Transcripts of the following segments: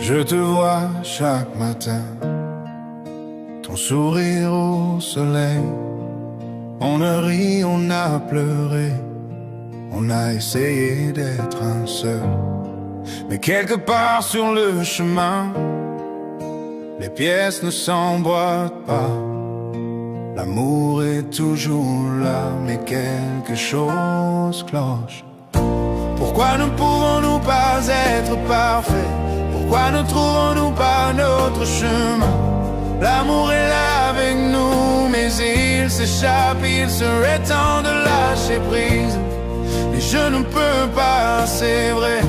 Je te vois chaque matin, ton sourire au soleil. On a ri, on a pleuré, on a essayé d'être un seul. Mais quelque part sur le chemin, les pièces ne s'emboîtent pas. L'amour est toujours là, mais quelque chose cloche. Pourquoi ne pouvons-nous pas être parfaits? Pourquoi ne trouvons-nous pas notre chemin? L'amour est là avec nous, mais il s'échappe, il serait temps de lâcher prise. Mais je ne peux pas, c'est vrai.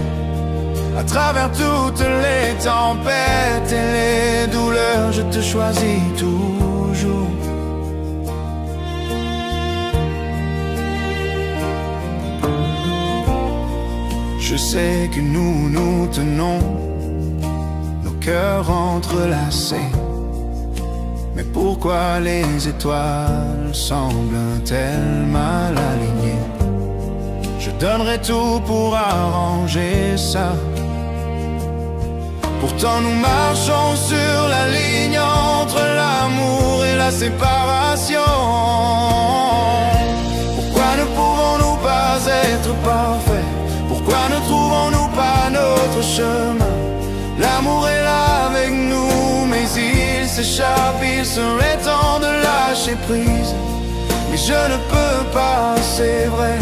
À travers toutes les tempêtes et les douleurs, je te choisis toujours. Je sais que nous nous tenons, nos cœurs entrelacés. Mais pourquoi les étoiles semblent-elles mal alignées? Je donnerai tout pour arranger ça. Pourtant nous marchons sur la ligne entre l'amour et la séparation. Pourquoi ne pouvons-nous pas être parfaits? Pourquoi ne trouvons-nous pas notre chemin? L'amour est là avec nous, mais il s'échappe, il serait temps de lâcher prise. Mais je ne peux pas, c'est vrai.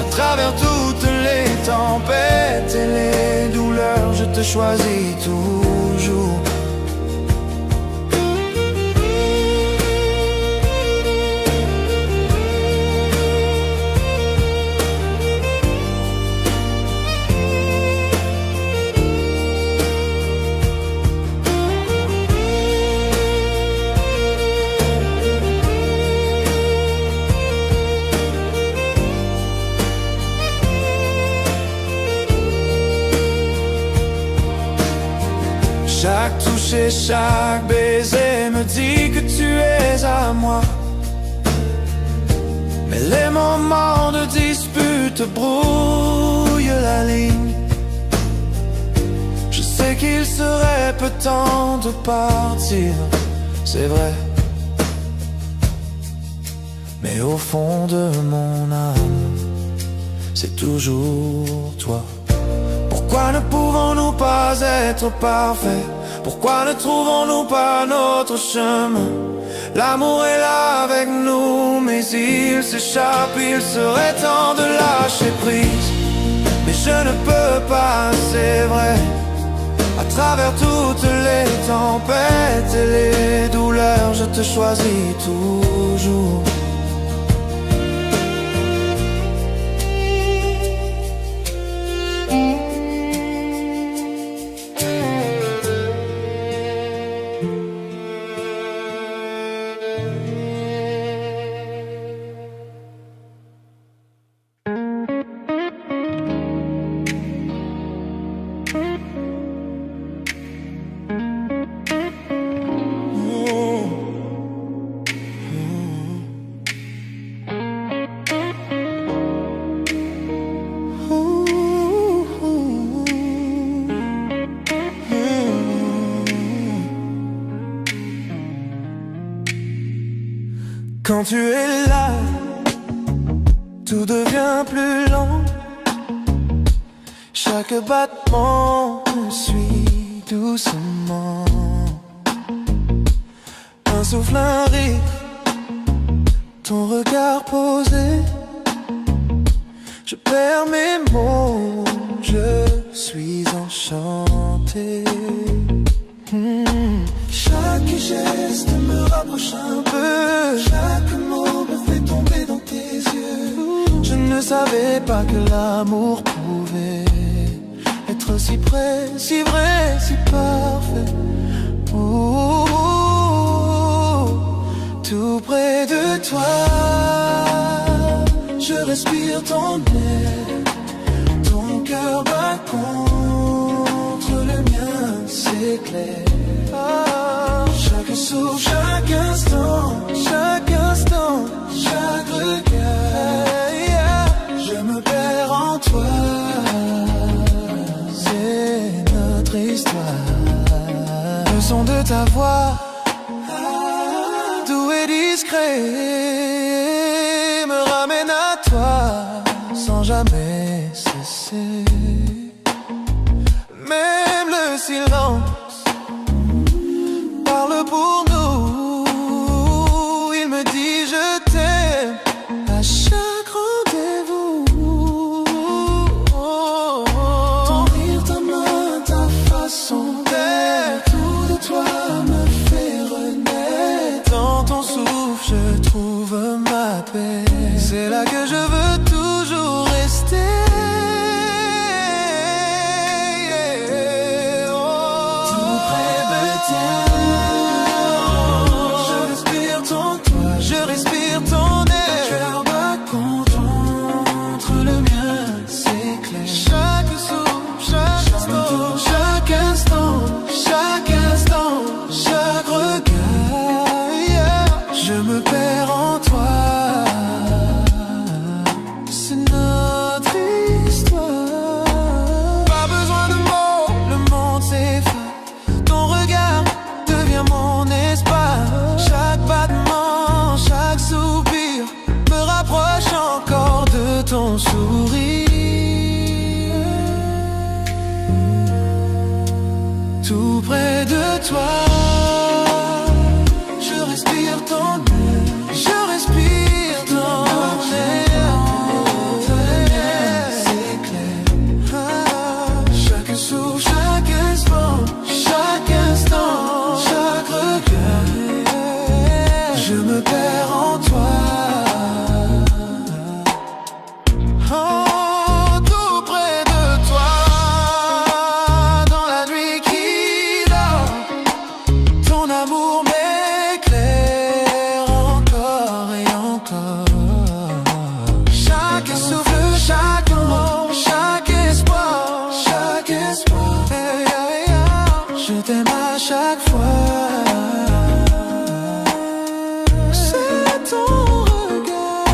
À travers toutes les tempêtes et les douleurs, je te choisis toujours. Chaque touche et chaque baiser me dit que tu es à moi. Mais les moments de dispute brouillent la ligne. Je sais qu'il serait peu temps de partir, c'est vrai. Mais au fond de mon âme, c'est toujours toi. Pourquoi ne pouvons-nous pas être parfaits? Pourquoi ne trouvons-nous pas notre chemin? L'amour est là avec nous, mais il s'échappe, il serait temps de lâcher prise. Mais je ne peux pas, c'est vrai. À travers toutes les tempêtes et les douleurs, je te choisis toujours. Quand tu es là, tout devient plus lent. Chaque battement me suit doucement. Un souffle, un rire, ton regard posé. Je perds mes mots, je suis enchanté. Chaque geste me rapproche un peu. Chaque mot me fait tomber dans tes yeux. Je ne savais pas que l'amour pouvait être si près, si vrai, si parfait. Oh, tout près de toi, je respire ton air. Ton cœur bat contre le mien, c'est clair. Chaque souffle, chaque instant, chaque regard, je me perds en toi. C'est notre notre histoire. Le son de ta voix, doux et discret, me ramène à toi sans jamais cesser. Même le silence parle pour nous. Il me dit je t'aime à chaque rendez-vous. Ton rire, ta main, ta façon d'être, tout de toi me fait renaître. Dans ton souffle je trouve ma paix. C'est là que je veux toujours rester. Ton sourire, tout près de toi, je respire ton air, je respire ton air, c'est clair. Chaque souffle, chaque instant, chaque regard, je me perds en toi. Je t'aime à chaque fois. C'est ton regard.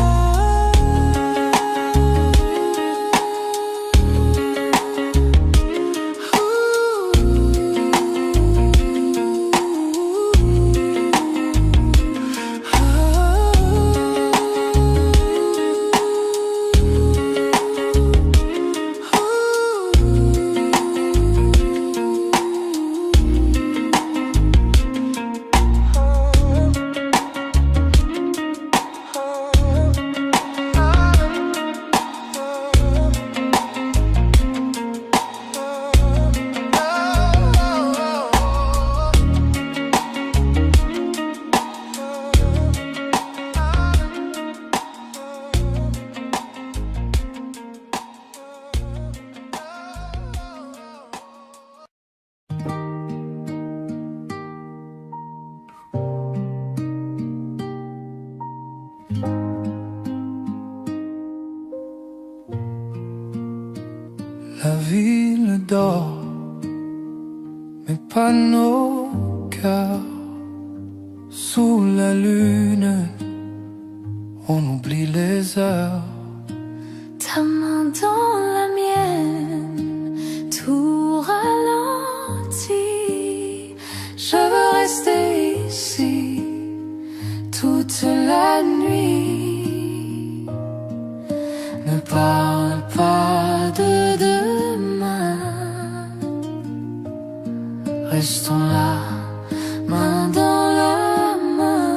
La ville dort, mais pas nos cœurs. Sous la lune, on oublie les heures. Ta main dans la mienne, tout ralentit. Je veux rester ici toute la nuit. Ne parle pas de demain. Restons là, main dans la main.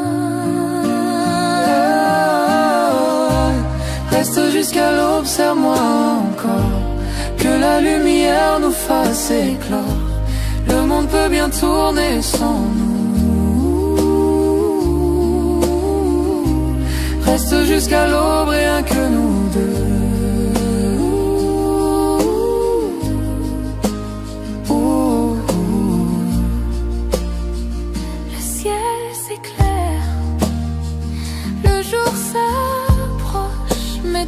Reste jusqu'à l'aube, serre-moi encore, que la lumière nous fasse éclore. Le monde peut bien tourner sans nous. Reste jusqu'à l'aube, rien que nous deux.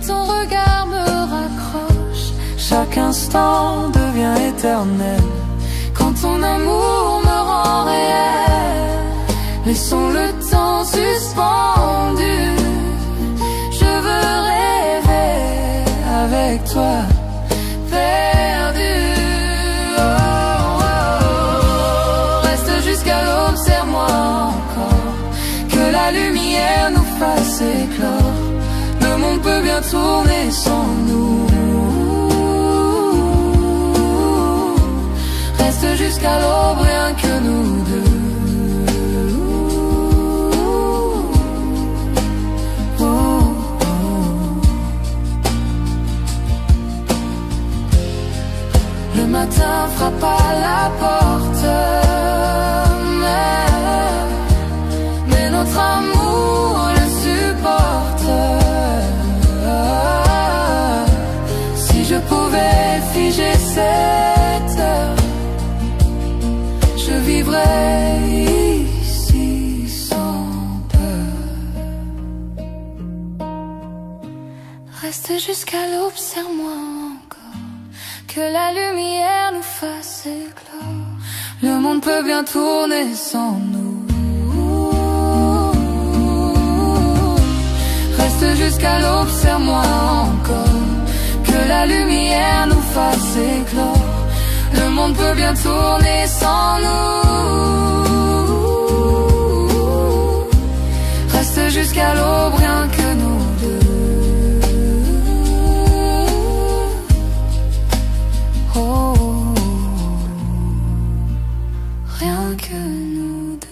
Ton regard me raccroche. Chaque instant devient éternel quand ton amour me rend réel. Laissons le temps suspendu. Je veux rester la lumière nous fasse éclore. Le monde peut bien tourner sans nous. Reste jusqu'à l'aube, rien que nous deux. Le matin frappe à la porte, mais notre amour le supporte. Si je pouvais figer cette heure, je vivrais ici sans peur. Reste jusqu'à l'aube, serre-moi encore, que la lumière nous fasse éclore. Le monde peut bien tourner sans nous. Reste jusqu'à l'aube, serre-moi encore, que la lumière nous fasse éclore. Le monde peut bien tourner sans nous. Reste jusqu'à l'aube, rien que nous deux. Oh, rien que nous deux.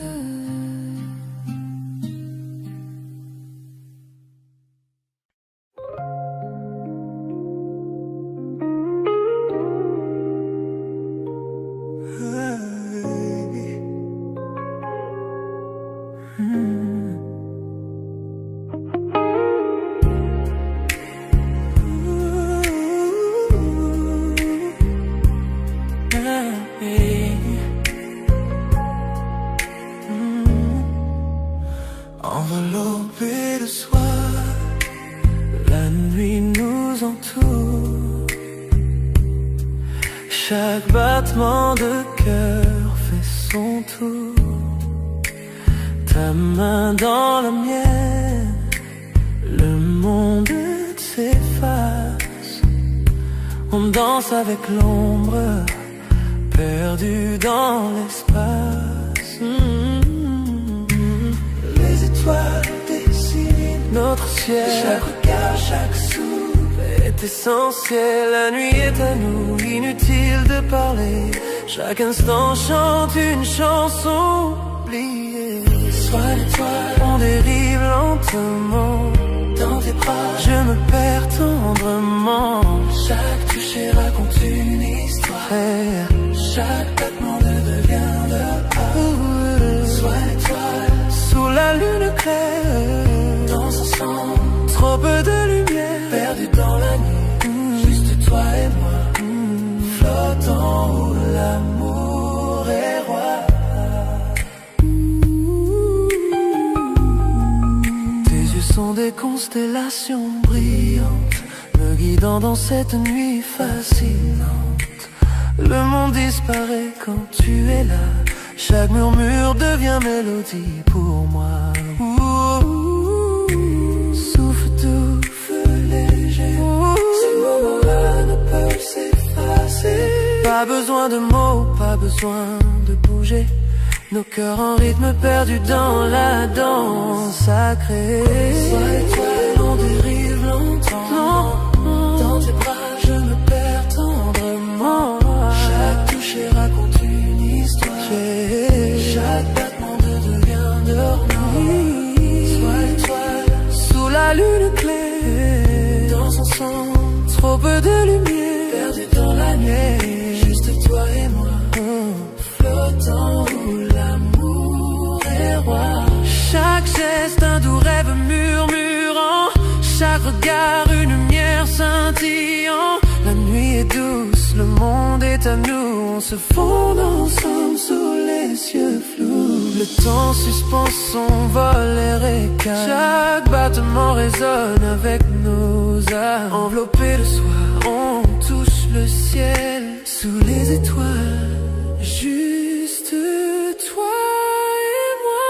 Enveloppé de soir, la nuit nous entoure. Chaque battement de cœur fait son tour. Ta main dans la mienne, le monde s'efface. On danse avec l'ombre, perdu dans l'espace. Les étoiles dessinent notre ciel. Chaque regard, chaque souffle est essentiel. La nuit est à nous, inutile de parler. Chaque instant chante une chanson oubliée. Sois l'étoile, on dérive lentement. Dans tes bras, je me perds tendrement. Chaque toucher raconte une histoire. Chaque battement devient de l'art. Sois l'étoile, sous la lune claire. Danse ensemble, trop peu de lumière. Perdu dans la nuit, juste toi et moi. Flottant où l'amour est roi. Tes yeux sont des constellations brillantes, me guidant dans cette nuit fascinante. Le monde disparaît quand tu es là. Chaque murmure devient mélodie pour moi. Souffle doux, feu léger. Ces moments-là ne peuvent s'effacer. Pas besoin de mots, pas besoin de bouger. Nos cœurs en rythme perdus dans la danse sacrée. Sois l'étoile, on dérive longtemps. Dans tes bras, je me perds tendrement. Chaque toucher raconte une histoire. Chaque battement devient dormant. Sois l'étoile, sous la lune claire. Danse ensemble, trop peu de lumière. Perdu dans la nuit, juste toi et moi. Flottant où l'amour est roi. Chaque geste un doux rêve murmurant. Chaque regard une lumière scintillant. La nuit est douce, le monde est à nous. On se fond ensemble sous les cieux flous. Le temps suspend son vol et récale. Chaque battement résonne avec nos âmes. Enveloppés de soir, on touche le ciel. Sous les étoiles, juste toi et moi.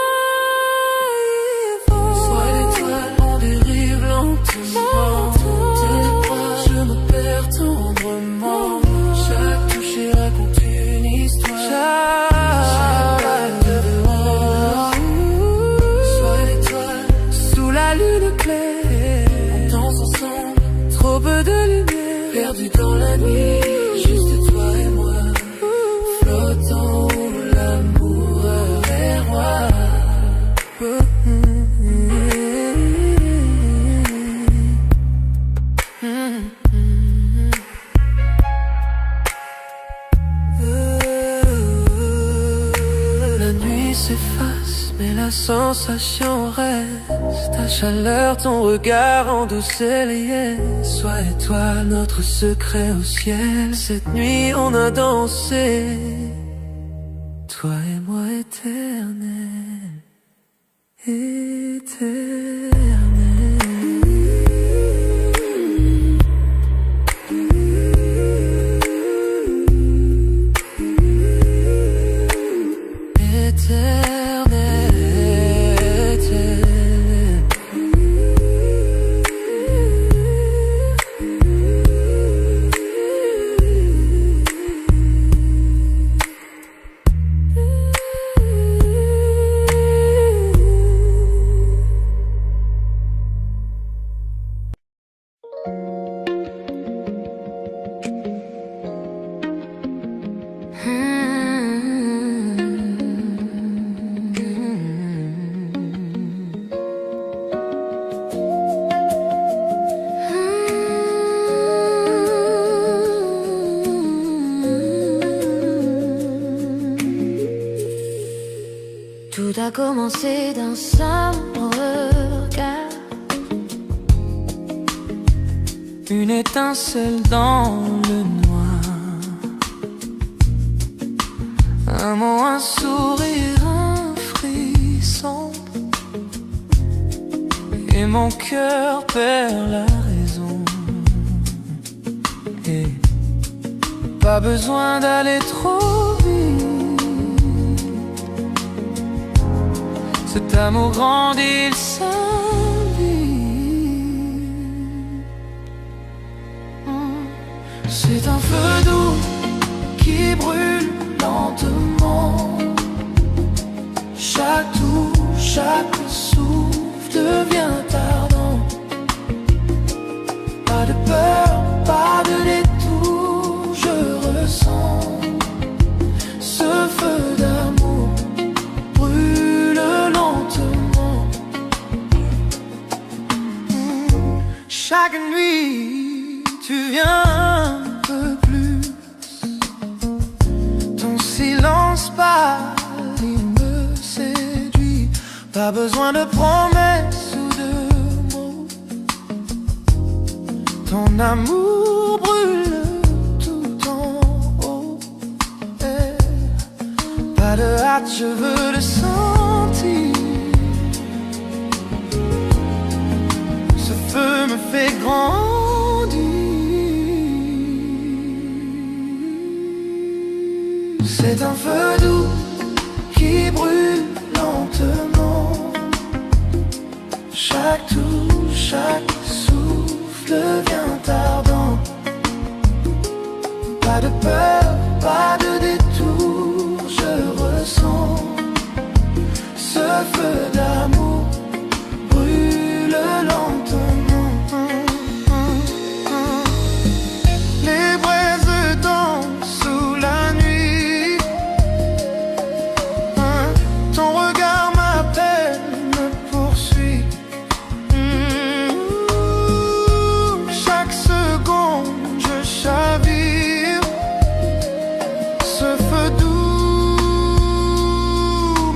Sois l'étoile, on dérive lentement. Tes bras, je me perds tendrement. Chaque toucher raconte une histoire. Chaque balle de dehors. Sois l'étoile. La nuit s'efface, mais la sensation reste. Ta chaleur, ton regard endoucit les yeux. Sois étoile, notre secret au ciel. Cette nuit, on a dansé, toi et moi éternel, éternel. Tout a commencé d'un simple regard, une étincelle dans le noir, un mot, un sourire, un frisson, et mon cœur perd la raison. Et pas besoin d'aller trop vite, cet amour grandit, il s'invite. C'est un feu doux qui brûle lentement. Chaque touche, chaque souffle devient ardent. Pas de peur, pas de détour, je ressens ce feu d'amour brûle lentement. Chaque nuit, tu viens un peu plus. Ton silence pâle, il me séduit. Pas besoin de promesses ou de mots. Ton amour brûle tout en haut. Pas de hâte, je veux le sentir. Ce feu me fait grandir. C'est un feu doux qui brûle lentement. Chaque touche, chaque souffle devient ardent. Pas de peur, pas de détour, je ressens ce feu d'amour brûle lentement. Les braises dansent sous la nuit. Ton regard m'appelle, me poursuit. Chaque seconde je chavire. Ce feu doux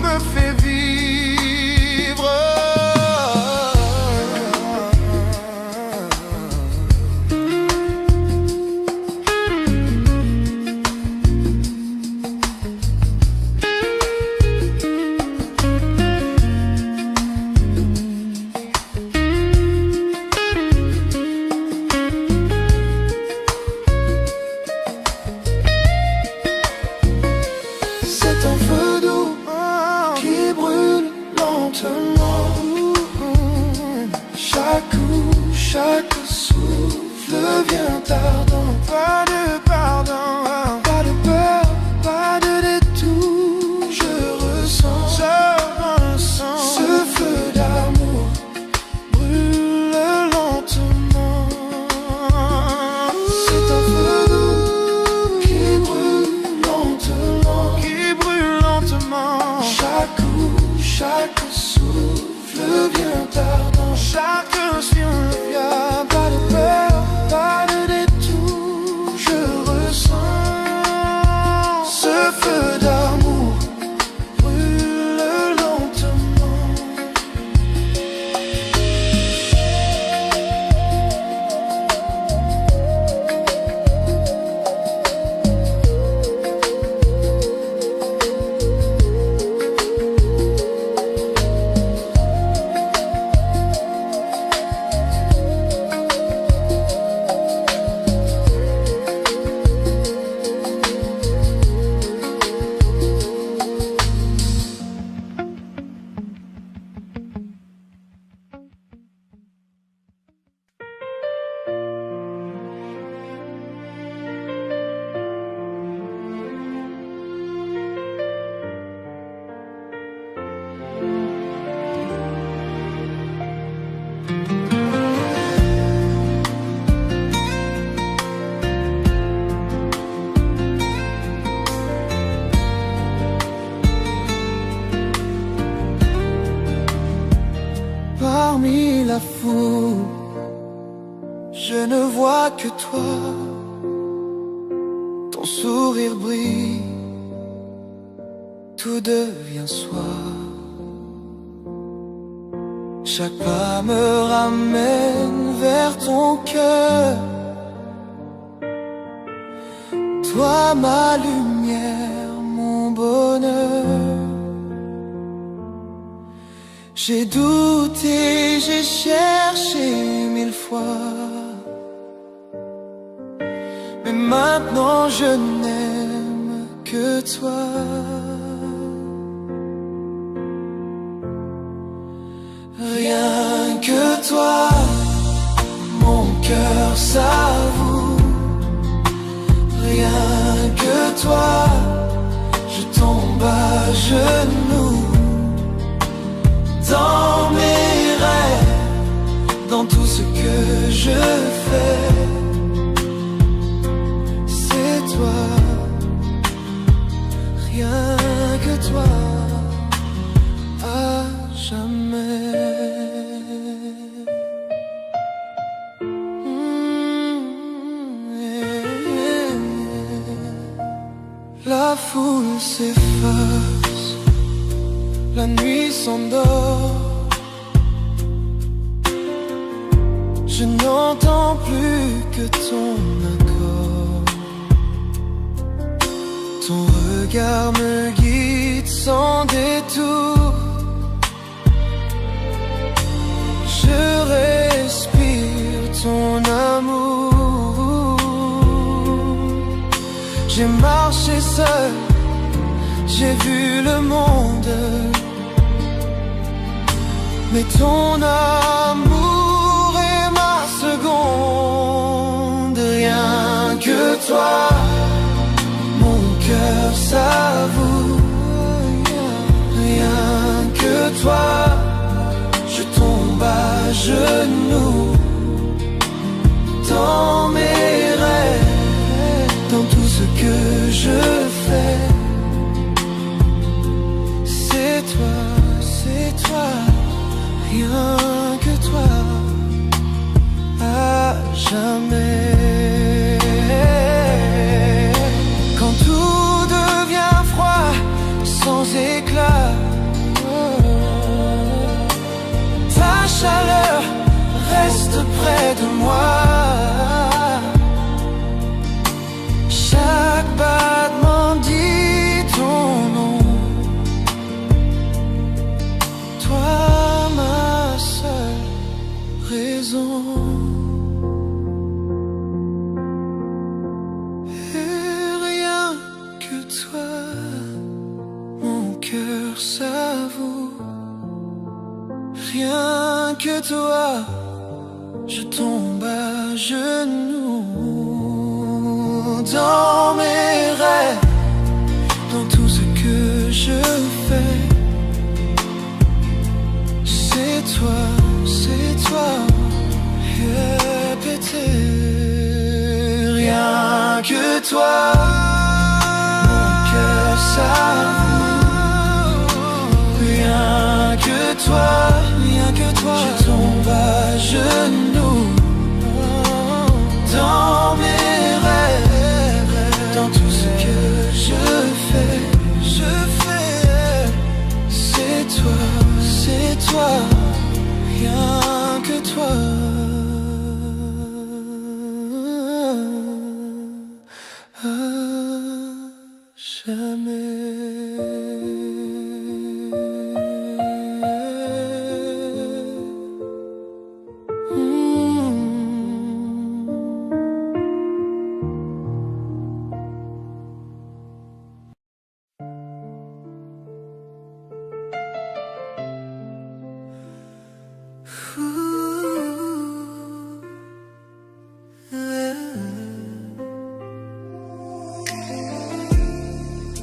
me fait vivre. C'est un feu doux qui brûle lentement. Chaque coup, chaque souffle devient ardent. Pas de pardon, pas de peur, pas de détour. Je ressens ce feu d'amour brûle lentement. C'est un feu doux qui brûle lentement, qui brûle lentement. Chaque coup, chaque souffle devient ardent. Chaque chien vient, pas de peur, pas de détour. la foule, je ne vois que toi. Ton sourire brille, tout devient soir. Chaque pas me ramène vers ton cœur. Toi ma lumière, mon bonheur. J'ai douté, j'ai cherché 1000 fois, mais maintenant je n'aime que toi. Rien que toi, mon cœur s'avoue. Rien que toi, je tombe à genoux. Dans mes rêves, dans tout ce que je fais, c'est toi. Rien que toi, à jamais. La foule s'efface, la nuit s'endort. Je n'entends plus que ton accord. Ton regard me guide sans détour. Je respire ton amour. J'ai marché seul, j'ai vu le monde, mais ton amour est ma seconde. Rien que toi, mon cœur s'avoue. Rien que toi, je tombe à genoux. Dans mes rêves, dans tout ce que je fais, c'est toi, c'est toi. Rien que toi, à jamais. Quand tout devient froid, sans éclat, ta chaleur reste près de moi. Chaque battement dit ton nom. Toi, ma seule raison. Et rien que toi, mon cœur s'avoue. Rien que toi, je tombe à genoux. Dans mes rêves, dans tout ce que je fais, c'est toi, répéter. Rien que toi, mon cœur s'avoue. Rien que toi, je tombe à genoux. Dans mes rêves, dans tout ce que je fais, c'est toi, rien que toi. À jamais.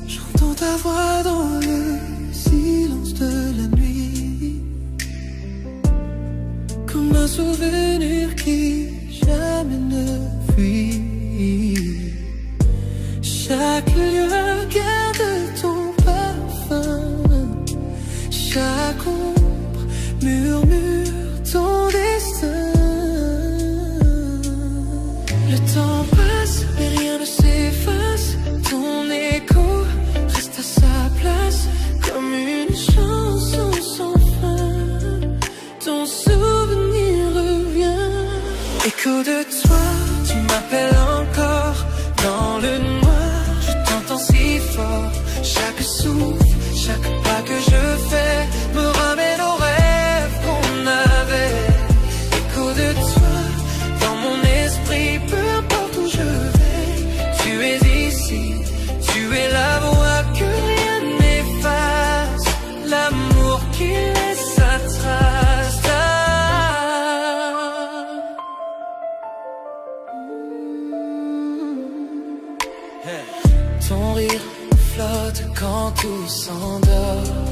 J'entends ta voix dans le silence de la nuit, comme un souvenir qui jamais ne fuit. Chaque lieu garde ton parfum, chaque ombre murmure ton désir. souffle, chaque pas que je fais me ramène aux rêves qu'on avait. Écho de toi dans mon esprit, peu importe où je vais. Tu es ici, tu es la voix que rien n'efface, l'amour qui laisse sa trace. Ton rire flotte quand tout s'endort.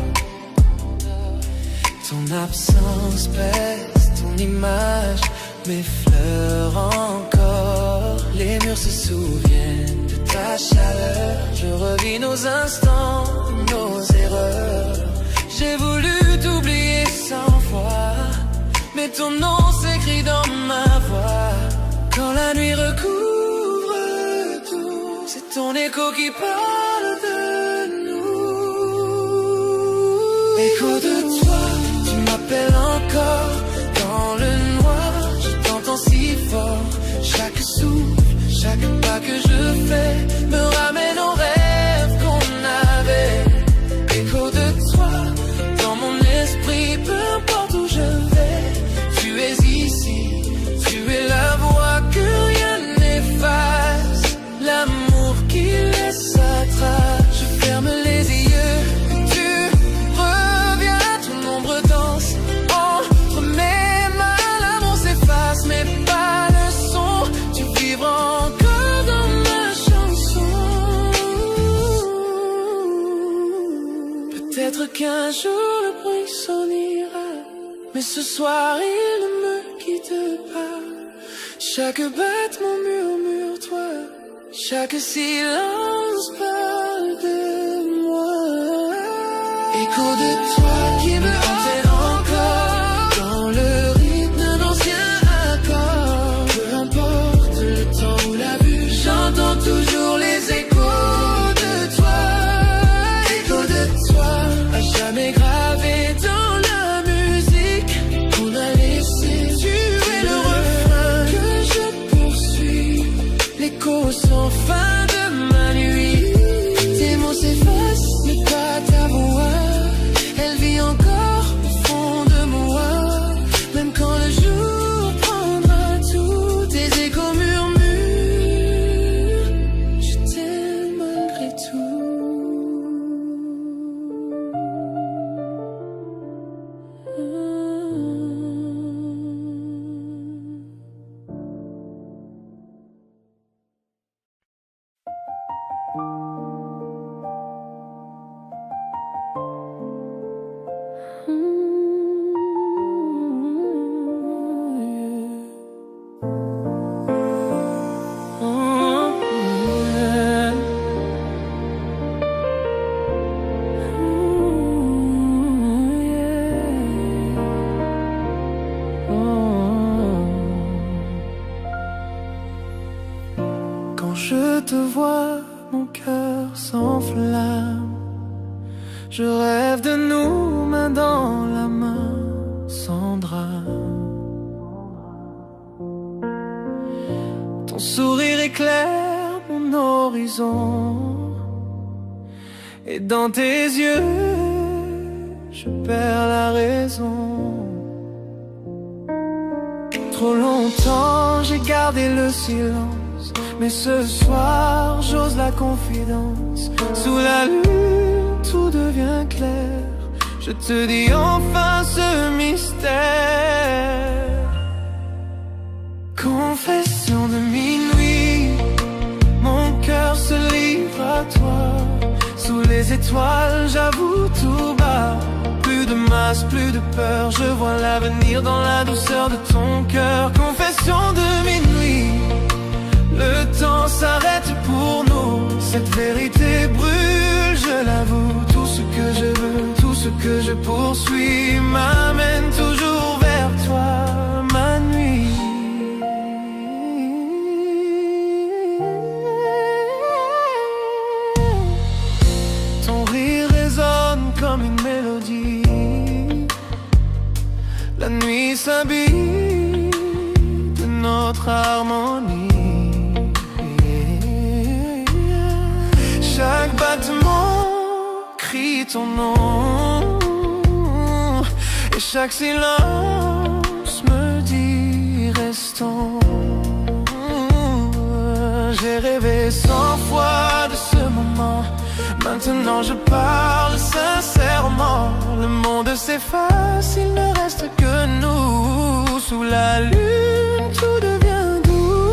Ton absence pèse, ton image m'effleure encore. Les murs se souviennent de ta chaleur. Je revis nos instants, nos erreurs. J'ai voulu t'oublier 100 fois, mais ton nom s'écrit dans ma voix. Quand la nuit recouvre tout, c'est ton écho qui parle de nous. Écho de toi, tu m'appelles encore. Dans le noir, je t'entends si fort. Chaque souffle, chaque pas que je fais me ramène aux rêves qu'on avait. Écho de toi, dans mon esprit, peu importe où je vais. Tu es ici, tu es la voix que rien n'efface, l'amour qui laisse sa trace. Je ferme les yeux, tu reviens, ton ombre danse entre mes mains. L'amour s'efface, mais pas le son. Tu vivras encore dans ma chanson. Peut-être qu'un jour le bruit s'en ira, mais ce soir il ne me quitte pas. Chaque battement murmure toi, chaque silence parle de moi. Écho de toi qui me hante encore, dans le rythme d'un ancien accord. Peu importe le temps ou la vue, j'entends toujours les échos de toi. Écho de toi, à jamais gravé dans la musique qu'on a laissé. Tu es le refrain que je poursuis, l'écho sans fin de ma nuit. Tes mots s'effacent, mais pas ta voix. Elle vit encore au fond de moi. Même quand le jour prendra tout, tes échos murmurent, je t'aime malgré tout. Quand je te vois, mon cœur s'enflamme. Je rêve de nous, main dans la main, sans drame. Ton sourire éclaire mon horizon, et dans tes yeux, je perds la raison. Trop longtemps j'ai gardé le silence, mais ce soir j'ose la confidence. Sous la lune tout devient clair, je te dis enfin ce mystère. Confession de minuit, mon cœur se livre à toi. Sous les étoiles j'avoue tout bas, plus de masse, plus de peur, je vois l'avenir dans la douceur de ton cœur. Confession de minuit, le temps s'arrête pour nous, cette vérité brûle, je l'avoue. Tout ce que je veux, tout ce que je poursuis m'amène toujours vers toi, ma nuit. Ton rire résonne comme une mélodie, la nuit s'habille de notre harmonie. Chaque battement crie ton nom. Et chaque silence me dit restons. J'ai rêvé 100 fois de ce moment. Maintenant je parle sincèrement. Le monde s'efface, il ne reste que nous. Sous la lune, tout devient doux.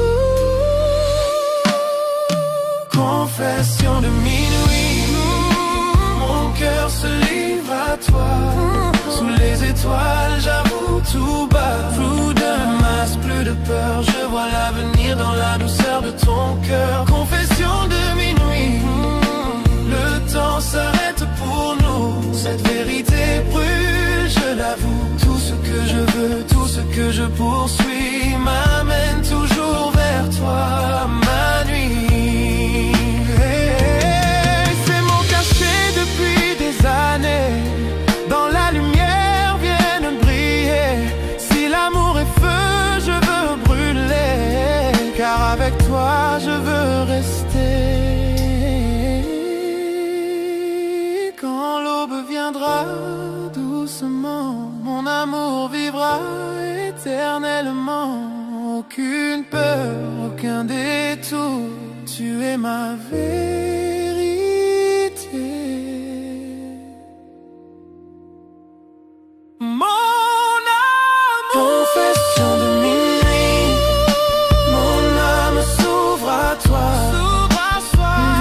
Confession de minuit, mon cœur se livre à toi. Sous les étoiles, j'avoue tout bas. Plus de masque, plus de peur. Je vois l'avenir dans la douceur de ton cœur. Confession de minuit, le temps s'arrête pour nous. Cette vérité brûle, je l'avoue. Tout ce que je veux, tout ce que je poursuis m'amène toujours vers toi, ma nuit. C'est mon cachet depuis des années. Dans la lumière viennent briller. Si l'amour est feu, je veux brûler. Car avec toi, je veux rester. Quand l'aube viendra doucement, mon amour vivra éternellement. Aucune peur, aucun détour, tu es ma vérité. Mon amour, confession de minuit, mon âme s'ouvre à toi.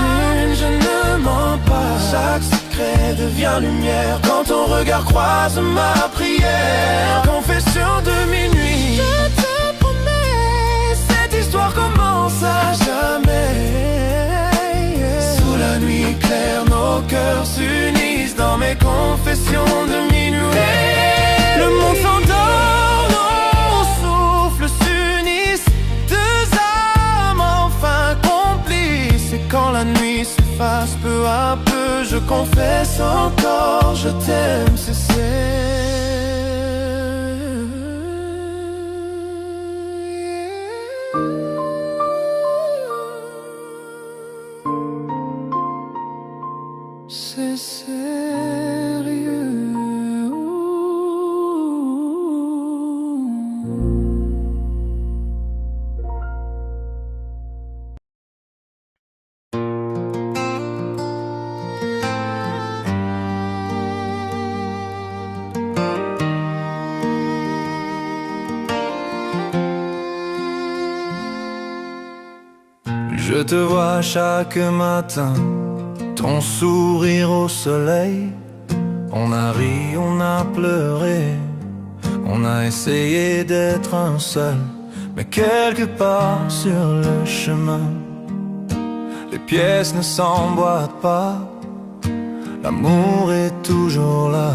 Lune, je ne mens pas. Chaque secret devient lumière quand ton regard croise ma prière. Confession de minuit, je te promets, cette histoire commence à jamais. Sous la nuit claire, nos cœurs s'unissent dans mes confessions de minuit. Le monde s'endort, nos souffles s'unissent. Deux âmes enfin complices. Et quand la nuit s'efface peu à peu, je confesse encore, je t'aime, c'est sérieux. Je te vois chaque matin, ton sourire au soleil. On a ri, on a pleuré, on a essayé d'être un seul. Mais quelque part sur le chemin, les pièces ne s'emboîtent pas. L'amour est toujours là,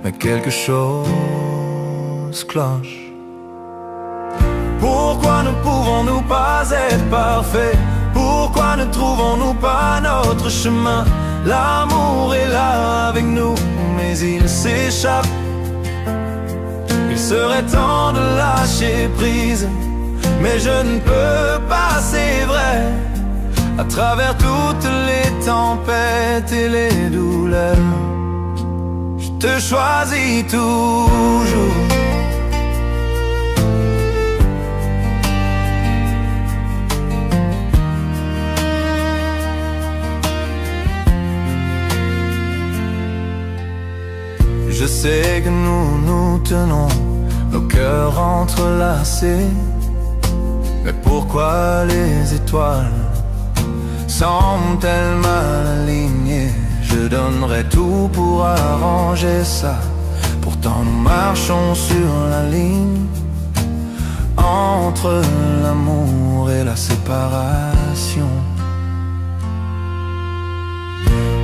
mais quelque chose cloche. Pourquoi ne pouvons-nous pas être parfaits? Pourquoi ne trouvons-nous pas notre chemin? L'amour est là avec nous, mais il s'échappe. Il serait temps de lâcher prise, mais je ne peux pas, c'est vrai. À travers toutes les tempêtes et les douleurs, je te choisis toujours. Je sais que nous nous tenons, nos cœurs entrelacés. Mais pourquoi les étoiles semblent-elles mal alignées? Je donnerais tout pour arranger ça. Pourtant nous marchons sur la ligne entre l'amour et la séparation.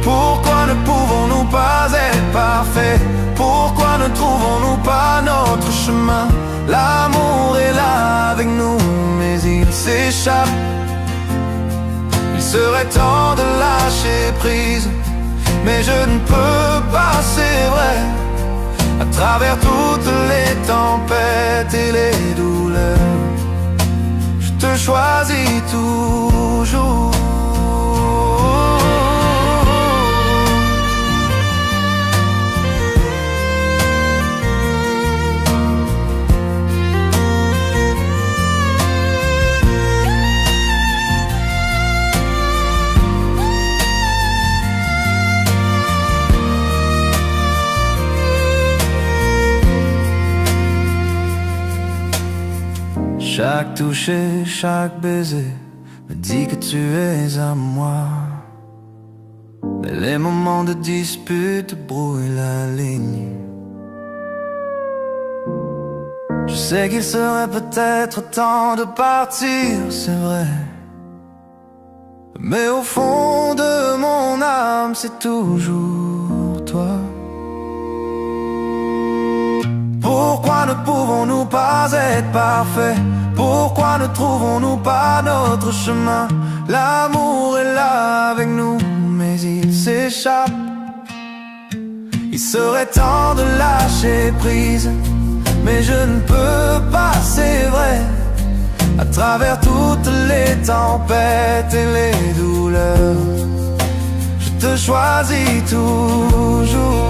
Pourquoi ne pouvons-nous pas être parfaits? Pourquoi ne trouvons-nous pas notre chemin? L'amour est là avec nous, mais il s'échappe. Il serait temps de lâcher prise, mais je ne peux pas, c'est vrai. À travers toutes les tempêtes et les douleurs, je te choisis toujours. Chaque toucher, chaque baiser me dit que tu es à moi. Mais les moments de dispute brouillent la ligne. Je sais qu'il serait peut-être temps de partir, c'est vrai. Mais au fond de mon âme, c'est toujours toi. Pourquoi ne pouvons-nous pas être parfaits? Pourquoi ne trouvons-nous pas notre chemin? L'amour est là avec nous, mais il s'échappe. Il serait temps de lâcher prise, mais je ne peux pas, c'est vrai. À travers toutes les tempêtes et les douleurs, je te choisis toujours.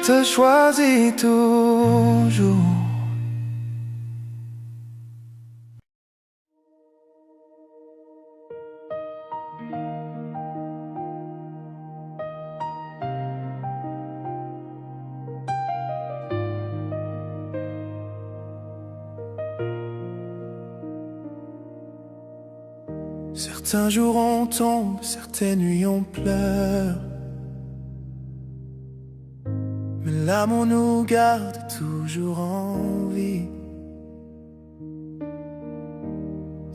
Je te choisis toujours. Certains jours on tombe, certaines nuits on pleure, mais l'amour nous garde toujours en vie.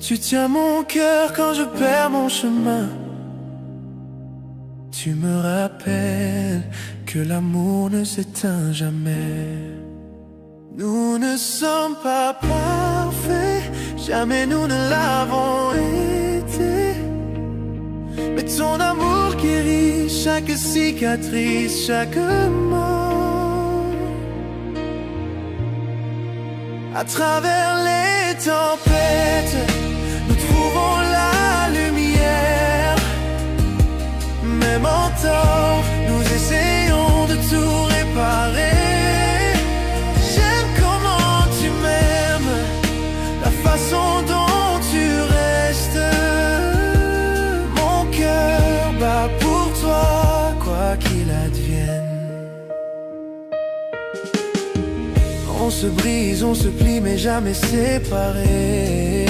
Tu tiens mon cœur quand je perds mon chemin. Tu me rappelles que l'amour ne s'éteint jamais. Nous ne sommes pas parfaits, jamais nous ne l'avons été. Mais ton amour guérit chaque cicatrice, chaque mort. À travers les tempêtes, nous trouvons la lumière. Même en tort, nous essayons de tout réparer. J'aime comment tu m'aimes, la façon dont tu restes. Mon cœur bat pour toi, quoi qu'il advienne. On se brise, on se plie, mais jamais séparés.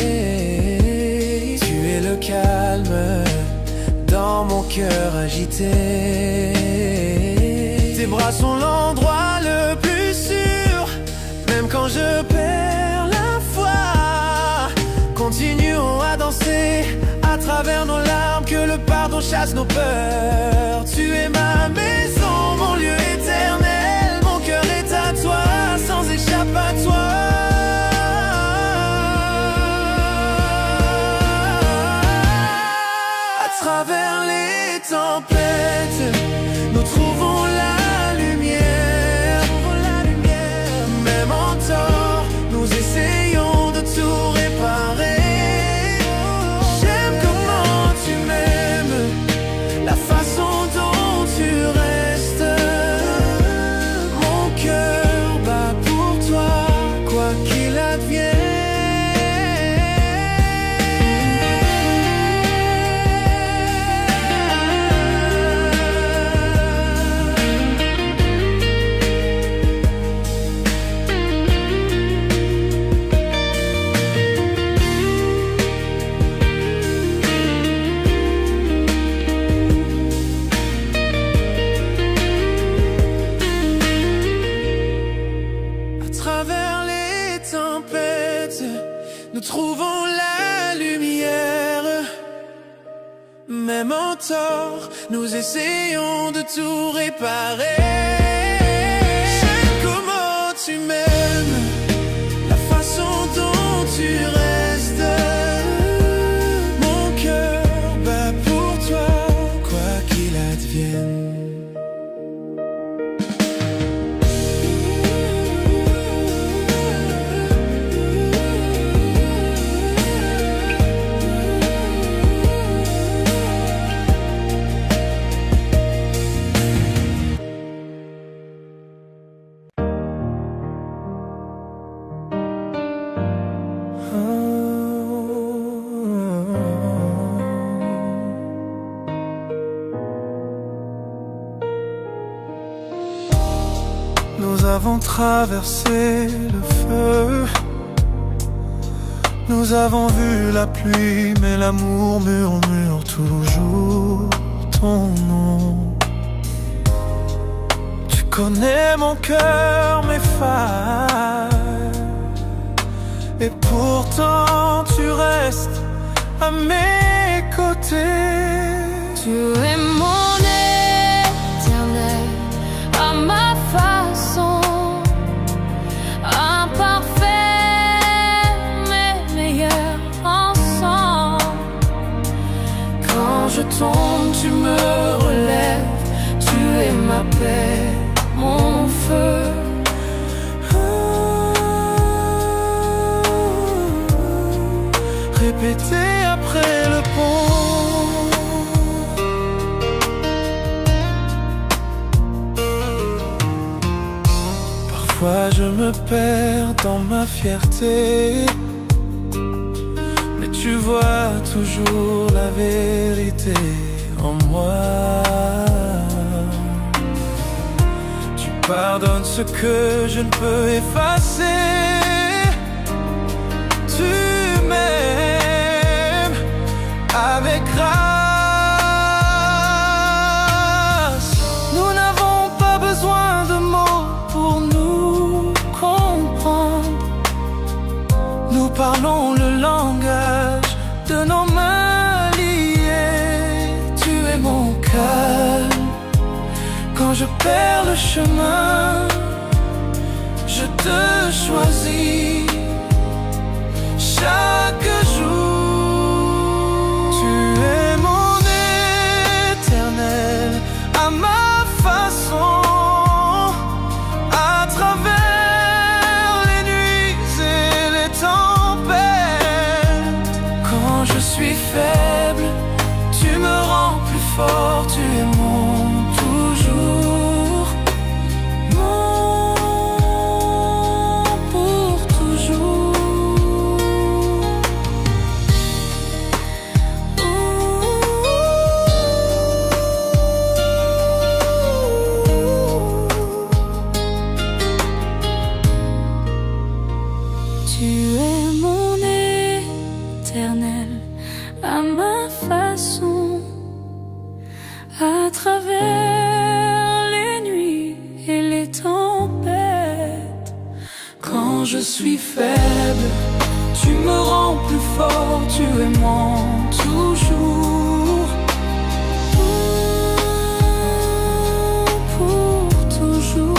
Tu es le calme dans mon cœur agité. Tes bras sont l'endroit le plus sûr, même quand je perds la foi. Continuons à danser à travers nos larmes, que le pardon chasse nos peurs. Tu es ma maison, mon lieu éternel. Mon cœur est à toi, sans échappatoire. À travers les tempêtes, nous trouvons la lumière. Même en tort, nous essayons de tout réparer. J'aime comment tu m'aimes, la façon dont tu restes. Mon cœur bat pour toi, quoi qu'il advienne. Nous trouvons la lumière. Même en tort, nous essayons de tout réparer. J'aime comment tu m'aimes, la façon dont tu restes. Mon cœur bat pour toi, quoi qu'il advienne. avons traversé le feu. Nous avons vu la pluie, mais l'amour murmure toujours ton nom. Tu connais mon cœur, mes failles, et pourtant tu restes à mes côtés. Tu es mon éternel, à ma façon, imparfait mais meilleur ensemble. Quand je tombe, tu me relèves, tu es ma paix, mon feu. Répéter après le pont. Parfois je me perds dans ma fierté, mais tu vois toujours la vérité en moi. Tu pardonnes ce que je ne peux effacer. Tu m'aimes avec grâce. Nous n'avons pas besoin de mots pour nous comprendre. Nous parlons le langage de nos mains liées. Tu es mon calme quand je perds le chemin. Je te choisis chaque jour. Tu es mon éternel, à ma façon, à travers les nuits et les tempêtes. Quand je suis faible, tu me rends plus fort. Tu es mon toujours, mon pour toujours. Tu es mon éternel, à ma façon, à travers les nuits et les tempêtes. Quand je suis faible, tu me rends plus fort. Tu es mon toujours, Pour toujours.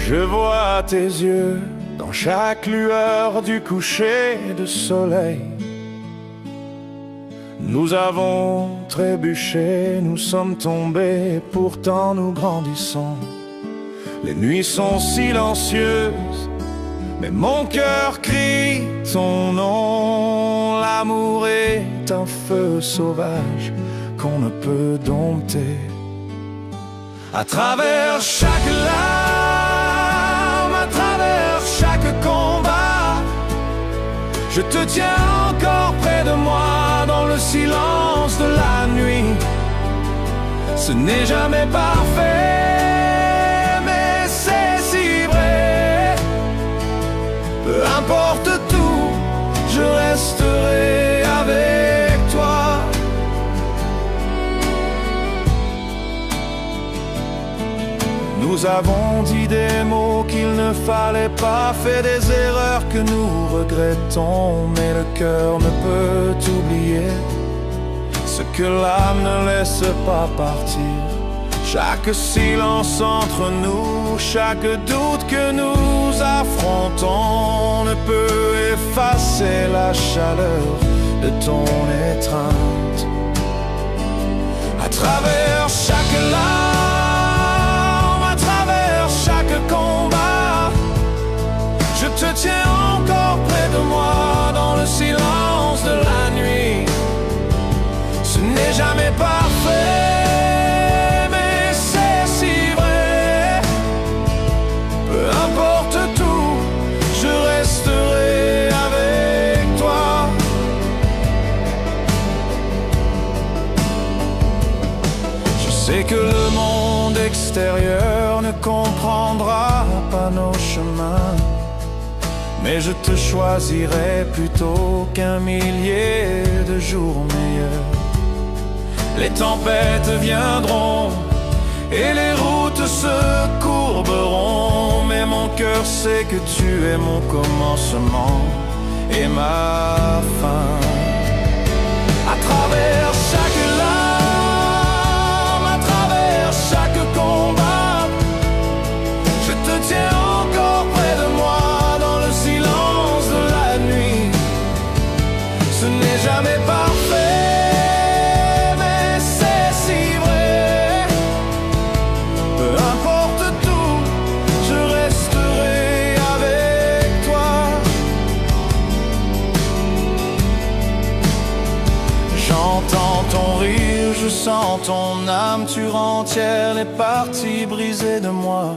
Je vois tes yeux dans chaque lueur du coucher de soleil. Nous avons trébuché, nous sommes tombés, pourtant nous grandissons. Les nuits sont silencieuses, mais mon cœur crie ton nom. L'amour est un feu sauvage qu'on ne peut dompter. À travers chaque larme, à travers chaque combat, je te tiens encore près de moi dans le silence de la nuit. Ce n'est jamais parfait, mais c'est si vrai. Peu importe tout, je resterai avec toi. Nous avons dit des mots qu'il ne fallait pas, fait des erreurs que nous regrettons, mais le cœur ne peut oublier ce que l'âme ne laisse pas partir. Chaque silence entre nous, chaque doute que nous affrontons ne peut effacer la chaleur de ton étreinte. À travers chaque larme, à travers chaque combat, je te tiens encore près de moi dans le silence de la nuit. Le monde extérieur ne comprendra pas nos chemins, mais je te choisirai plutôt qu'un millier de jours meilleurs. Les tempêtes viendront et les routes se courberont, mais mon cœur sait que tu es mon commencement et ma fin. À travers chaque larme, à travers chaque combat, je te tiens encore près de moi dans le silence de la nuit. Ce n'est jamais parfait, mais c'est si vrai. Peu importe tout, je resterai avec toi. J'entends ton rire, je sens ton âme, tu rentières les parties brisées de moi.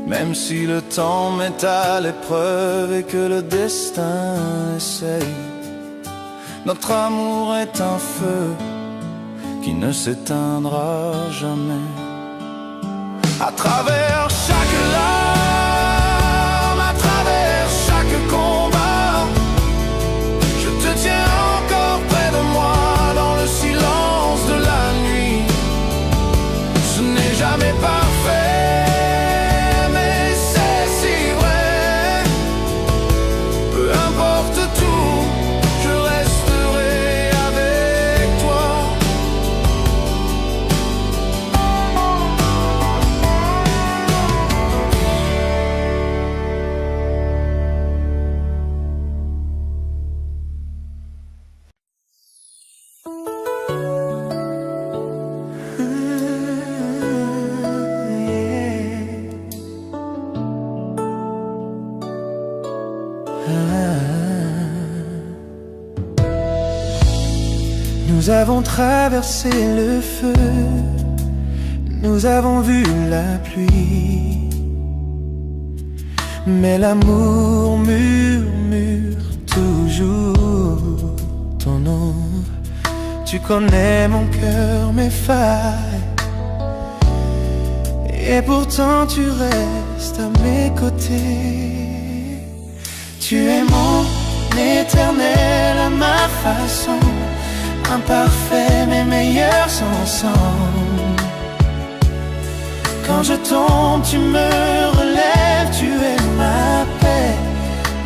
Même si le temps met à l'épreuve et que le destin essaye, notre amour est un feu qui ne s'éteindra jamais. À travers chaque larme, à travers chaque combat, je te tiens encore près de moi dans le silence de la nuit. Ce n'est jamais parfait, mais c'est si vrai. Peu importe tout, je resterai avec toi. Nous avons traversé le feu, nous avons vu la pluie, mais l'amour murmure toujours ton nom. Tu connais mon cœur, mes failles, et pourtant tu restes à mes côtés. Tu es mon éternel à ma façon, imparfait mais meilleurs ensemble. Quand je tombe, tu me relèves, tu es ma paix,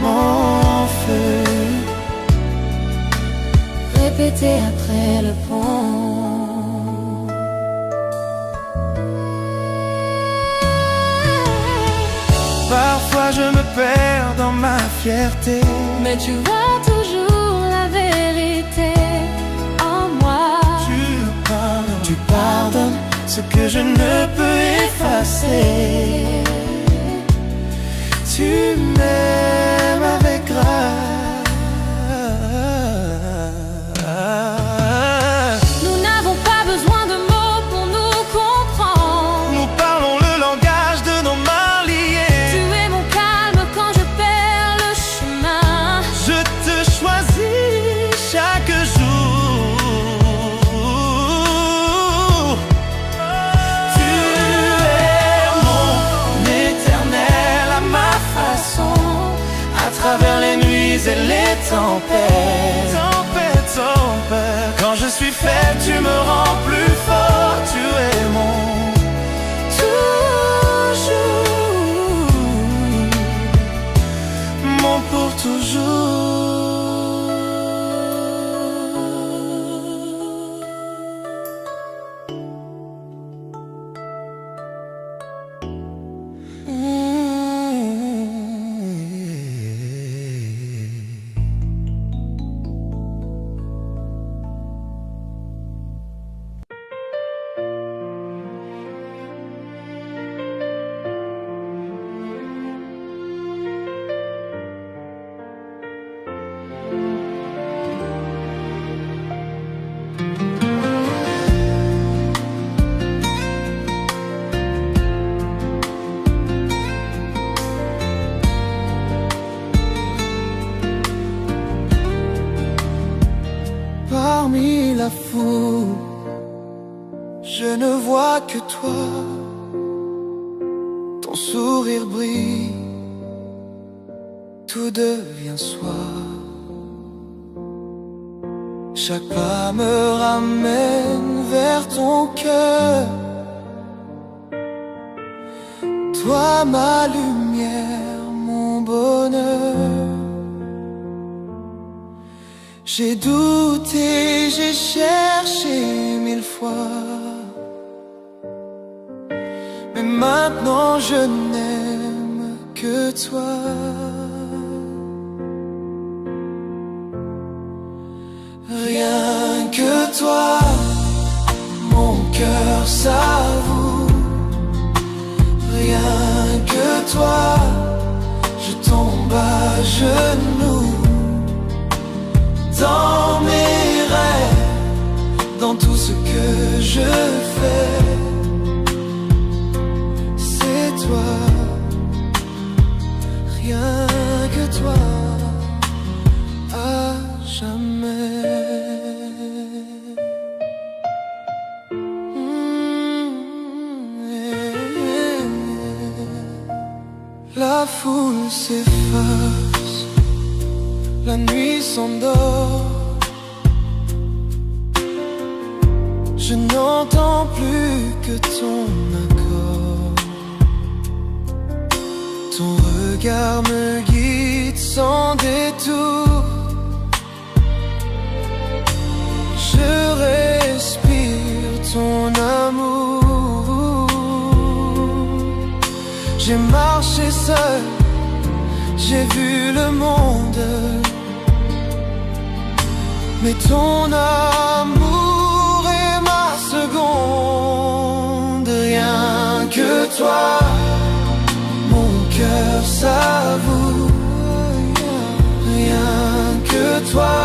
mon feu. Répétez après le pont. Parfois je me perds dans ma fierté, Mais tu vois toujours la vérité en moi. tu pardonnes ce que je ne peux effacer. Tu m'aimes avec grâce. Nous n'avons pas besoin de mots pour nous comprendre. Nous parlons le langage de nos mains liées. Tu es mon calme quand je perds le chemin. Je te choisis chaque jour. Tu es mon éternel à ma façon, à travers les nuits et les tempêtes. Quand je suis faible, tu me rends plus fort. Tu es mon toujours, mon pour toujours. que toi, ton sourire brille, tout devient soir. Chaque pas me ramène vers ton cœur. Toi ma lumière, mon bonheur. J'ai douté, j'ai cherché 1000 fois, mais maintenant je n'aime que toi. Rien que toi, mon cœur s'avoue. Rien que toi, je tombe à genoux. Dans mes rêves, dans tout ce que je fais, c'est toi. Rien que toi, à jamais. La foule s'efface, la nuit s'endort. Je n'entends plus que ton accord. Ton regard me guide sans détour. Je respire ton amour. J'ai marché seul, j'ai vu le monde, mais ton amour est ma seconde. Rien que toi, mon cœur s'avoue. Rien que toi,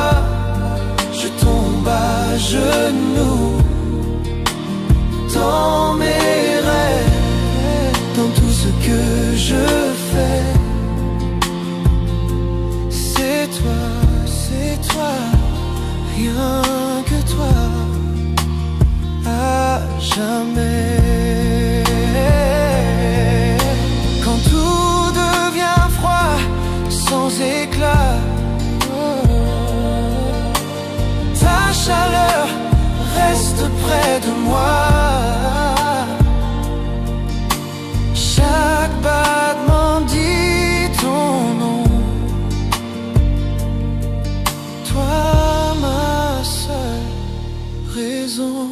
je tombe à genoux. Dans mes rêves, dans tout ce que je fais, c'est toi, c'est toi. Rien que toi, à jamais. Quand tout devient froid, sans éclat, ta chaleur reste près de moi. Chaque battement dit ton nom. Toi, ma seule raison.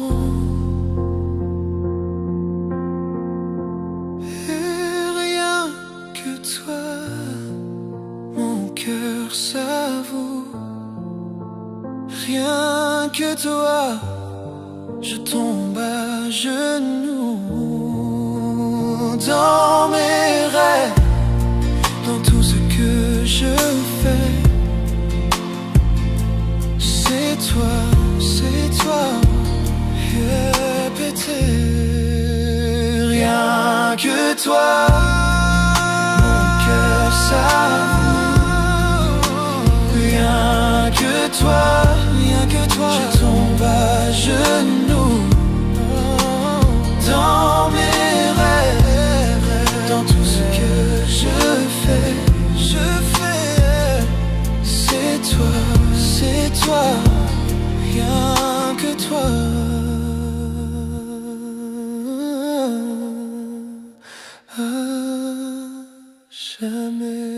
Et rien que toi, mon cœur s'avoue. Rien que toi, je tombe à genoux. Dans mes rêves, dans tout ce que je fais, c'est toi, répéter. Rien que toi, mon cœur s'avoue. Rien que toi, je tombe à genoux. Dans mes rêves, dans tout ce que je fais, c'est toi, rien que toi. À jamais.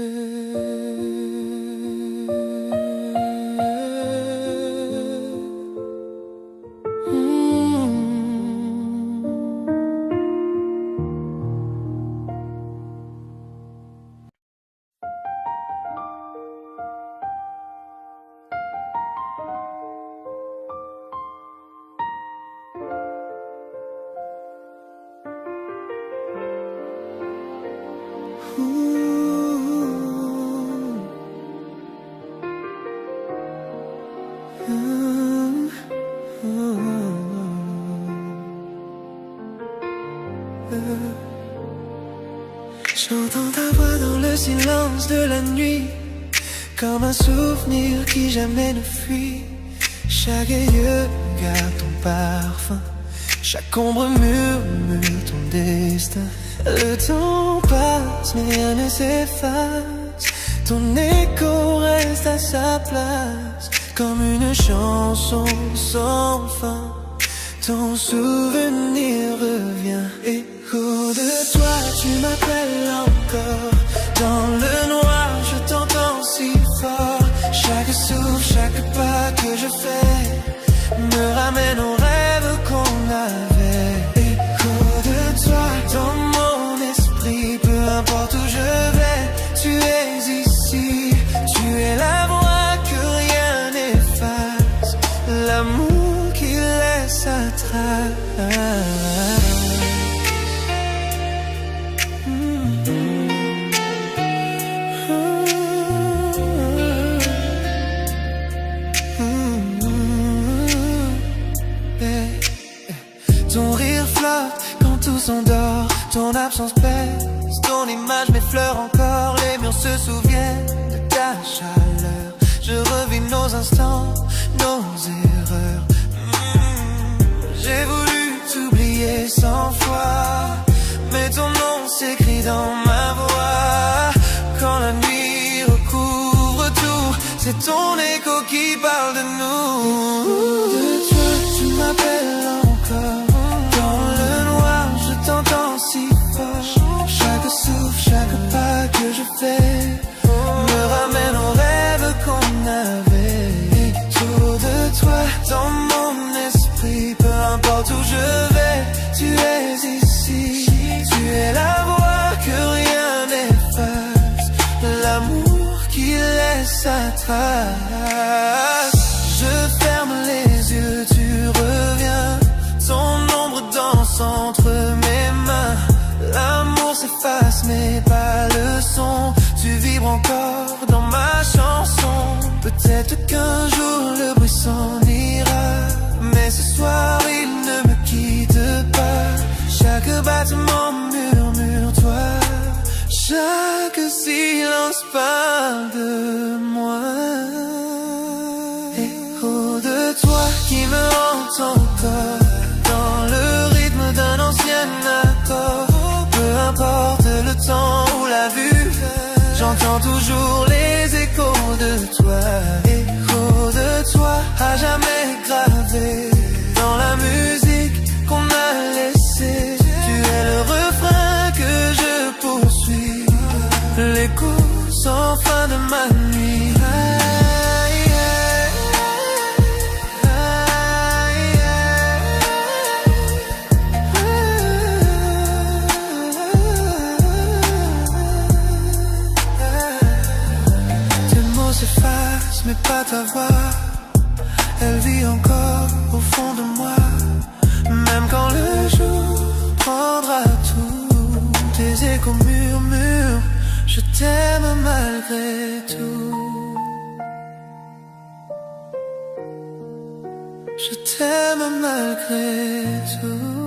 J'entends ta voix dans le silence de la nuit, comme un souvenir qui jamais ne fuit. Chaque yeux garde ton parfum, Chaque ombre murmure ton destin. Le temps passe, mais rien ne s'efface. Ton écho reste à sa place, comme une chanson sans fin. Ton souvenir revient. Écho de toi, tu m'appelles encore. Dans le noir, je t'entends si fort. Chaque souffle, chaque pas que je fais me ramène aux rêves qu'on avait. Écho de toi dans mon esprit, peu importe où je vais, tu es ici. Tu es la voix que rien n'efface, l'amour qui laisse sa trace. Ton rire flotte quand tout s'endort, ton absence pèse, ton image m'effleure encore. Les murs se souviennent de ta chaleur. Je revis nos instants, nos erreurs. J'ai voulu t'oublier 100 fois, mais ton nom s'écrit dans ma voix. Quand la nuit recouvre tout, c'est ton écho qui parle de nous. De toi, tu m'appelles encore. Dans le noir, je t'entends si fort. Chaque souffle, chaque pas que je fais me ramène aux rêves qu'on avait. Autour de toi, dans mon esprit, peu importe où je vais, tu es ici. Tu es la voix que rien n'efface, l'amour qui laisse sa trace. Je ferme les yeux, tu reviens. Ton ombre danse entre mes mains. L'amour s'efface mais pas le son. Tu vibres encore dans ma chanson. Peut-être qu'un jour le bruit s'en ira, mais ce soir il ne me quitte pas. Chaque battement murmure toi, chaque silence parle de moi. Écho de toi qui me hante encore, dans le rythme d'un ancien accord. Peu importe le temps ou la vue, j'entends toujours les échos de toi. Écho de toi, à jamais gravé dans la musique qu'on a laissée. Tu es le refrain que je poursuis, l'écho sans fin de ma nuit. Mais pas ta voix, elle vit encore au fond de moi. Même quand le jour prendra tout, tes échos murmurent, je t'aime malgré tout. Je t'aime malgré tout.